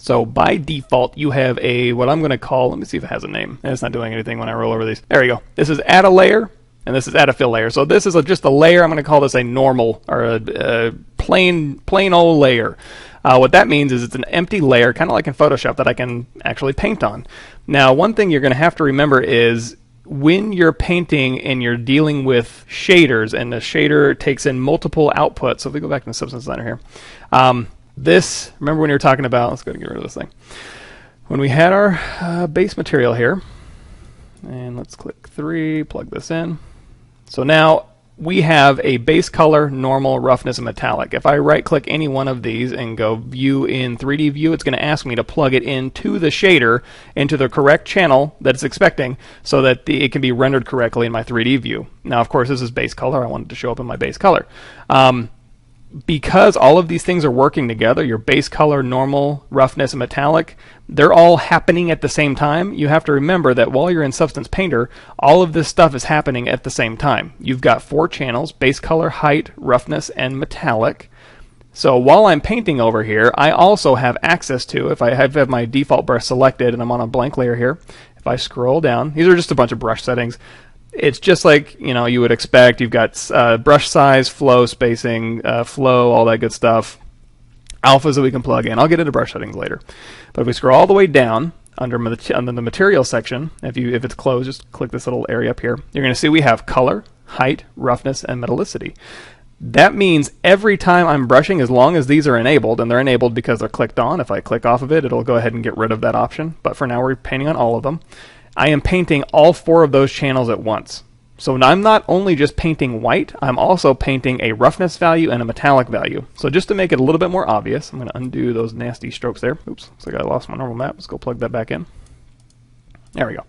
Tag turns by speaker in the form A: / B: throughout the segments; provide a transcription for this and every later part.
A: So by default, you have a, what I'm going to call, let me see if it has a name. It's not doing anything when I roll over these. There we go. This is add a layer, and this is add a fill layer. So this is just a layer. I'm going to call this a normal, or a plain old layer. What that means is it's an empty layer, kind of like in Photoshop, that I can actually paint on. Now, one thing you're going to have to remember is when you're painting and you're dealing with shaders, and the shader takes in multiple outputs. So if we go back to the Substance Designer here, this, remember when you were talking about, let's go and get rid of this thing. When we had our base material here, and let's click 3, plug this in. So now we have a base color, normal, roughness, and metallic. If I right click any one of these and go view in 3D view, it's going to ask me to plug it into the shader, into the correct channel that it's expecting, so that it can be rendered correctly in my 3D view. Now, of course, this is base color. I want it to show up in my base color. Because all of these things are working together, your base color, normal, roughness, and metallic, they're all happening at the same time. You have to remember that while you're in Substance Painter, all of this stuff is happening at the same time. You've got 4 channels: base color, height, roughness, and metallic. So while I'm painting over here, I also have access to, if I have my default brush selected and I'm on a blank layer here, if I scroll down, these are just a bunch of brush settings. It's just like, you know, you would expect. You've got brush size, flow, spacing, flow, all that good stuff. Alphas that we can plug in. I'll get into brush settings later. But if we scroll all the way down under the material section, if it's closed, just click this little area up here. You're going to see we have color, height, roughness, and metallicity. That means every time I'm brushing, as long as these are enabled, and they're enabled because they're clicked on, if I click off of it, it'll go ahead and get rid of that option. But for now, we're painting on all of them. I am painting all 4 of those channels at once. So I'm not only just painting white, I'm also painting a roughness value and a metallic value. So just to make it a little bit more obvious, I'm going to undo those nasty strokes there. Oops, looks like I lost my normal map. Let's go plug that back in. There we go.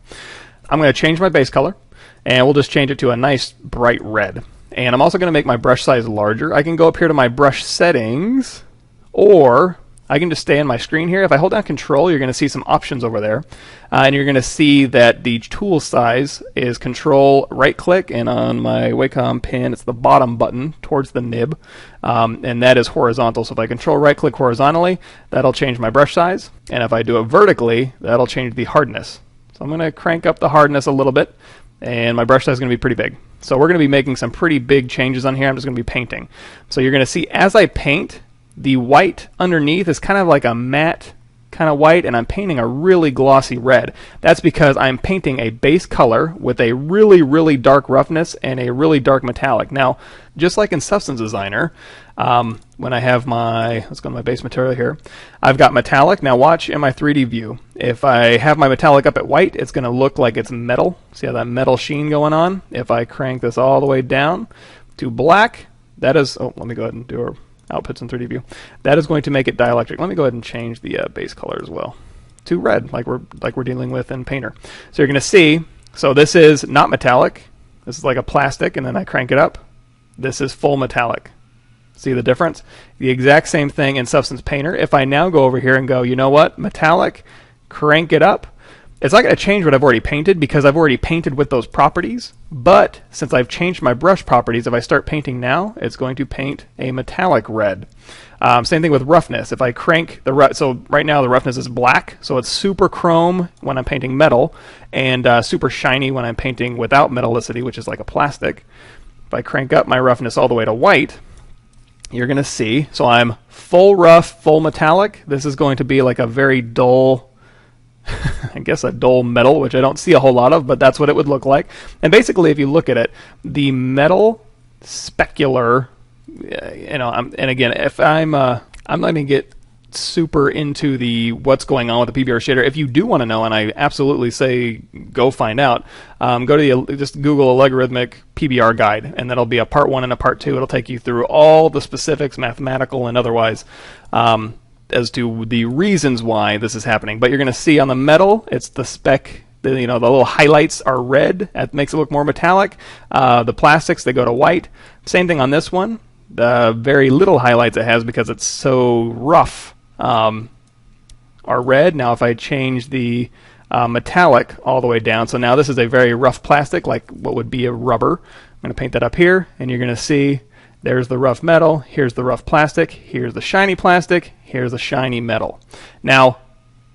A: I'm going to change my base color, and we'll just change it to a nice bright red. And I'm also going to make my brush size larger. I can go up here to my brush settings, or I can just stay on my screen here. If I hold down Control, you're going to see some options over there. And you're going to see that the tool size is Control right-click, and on my Wacom pin, it's the bottom button towards the nib. And that is horizontal. So if I Control right-click horizontally, that'll change my brush size. And if I do it vertically, that'll change the hardness. So I'm going to crank up the hardness a little bit, and my brush size is going to be pretty big. So we're going to be making some pretty big changes on here. I'm just going to be painting. So you're going to see as I paint, the white underneath is kind of like a matte kind of white, and I'm painting a really glossy red. That's because I'm painting a base color with a really, really dark roughness and a really dark metallic. Now, just like in Substance Designer, when I have my, let's go to my base material here, I've got metallic. Now watch in my 3D view. If I have my metallic up at white, it's going to look like it's metal. See how that metal sheen going on? If I crank this all the way down to black, that is, oh, let me go ahead and do a outputs in 3D view. That is going to make it dielectric. Let me go ahead and change the base color as well to red, like we're dealing with in Painter. So you're going to see, so this is not metallic. This is like a plastic, and then I crank it up. This is full metallic. See the difference? The exact same thing in Substance Painter. If I now go over here and go, you know what, metallic, crank it up, it's not going to change what I've already painted because I've already painted with those properties. But since I've changed my brush properties, if I start painting now, it's going to paint a metallic red. Same thing with roughness. If I crank the so right now the roughness is black, so it's super chrome when I'm painting metal, and super shiny when I'm painting without metallicity, which is like a plastic. If I crank up my roughness all the way to white, you're going to see, so I'm full rough, full metallic. This is going to be like a very dull, I guess a dull metal, which I don't see a whole lot of, but that's what it would look like. And basically, if you look at it, the metal specular, you know, and again, if I'm not going to get super into the what's going on with the PBR shader. If you do want to know, and I absolutely say go find out, go to just Google a logarithmic PBR guide, and that'll be a part 1 and a part 2. It'll take you through all the specifics, mathematical and otherwise, as to the reasons why this is happening. But you're going to see on the metal, it's the spec. The little highlights are red. That makes it look more metallic. The plastics, they go to white. Same thing on this one. The very little highlights it has because it's so rough are red. Now if I change the metallic all the way down, so now this is a very rough plastic, like what would be a rubber. I'm going to paint that up here, and you're going to see there's the rough metal, here's the rough plastic, here's the shiny plastic, here's the shiny metal. Now,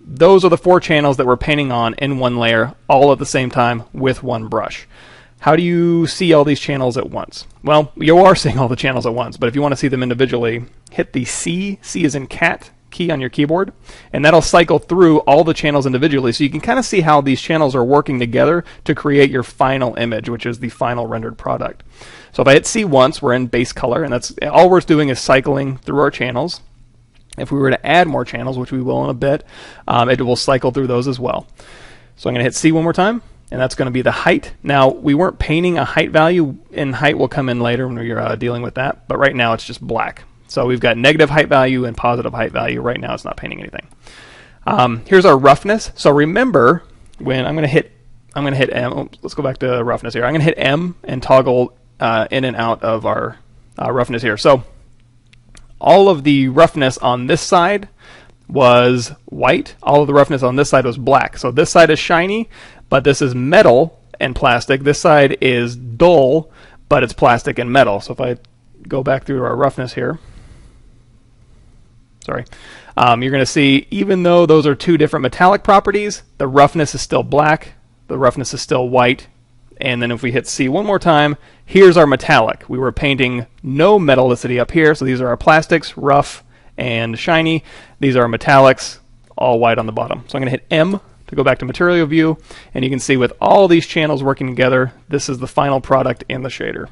A: those are the 4 channels that we're painting on in one layer, all at the same time with one brush. How do you see all these channels at once? Well, you are seeing all the channels at once, but if you want to see them individually, hit the C as in cat, key on your keyboard, and that'll cycle through all the channels individually, so you can kind of see how these channels are working together to create your final image, which is the final rendered product. So if I hit C once, we're in base color, and that's all we're doing is cycling through our channels. If we were to add more channels, which we will in a bit, it will cycle through those as well. So I'm going to hit C one more time, and that's going to be the height. Now, we weren't painting a height value, and height will come in later when we're dealing with that, but right now it's just black. So we've got negative height value and positive height value. Right now it's not painting anything. Here's our roughness. So remember, when I'm going to hit M. Let's go back to roughness here. I'm going to hit M and toggle in and out of our roughness here. So all of the roughness on this side was white. All of the roughness on this side was black. So this side is shiny, but this is metal and plastic. This side is dull, but it's plastic and metal. So if I go back through our roughness here, you're going to see, even though those are 2 different metallic properties, the roughness is still black, the roughness is still white, and then if we hit C one more time, here's our metallic. We were painting no metallicity up here, so these are our plastics, rough and shiny. These are our metallics, all white on the bottom. So I'm going to hit M to go back to material view, and you can see with all these channels working together, this is the final product in the shader.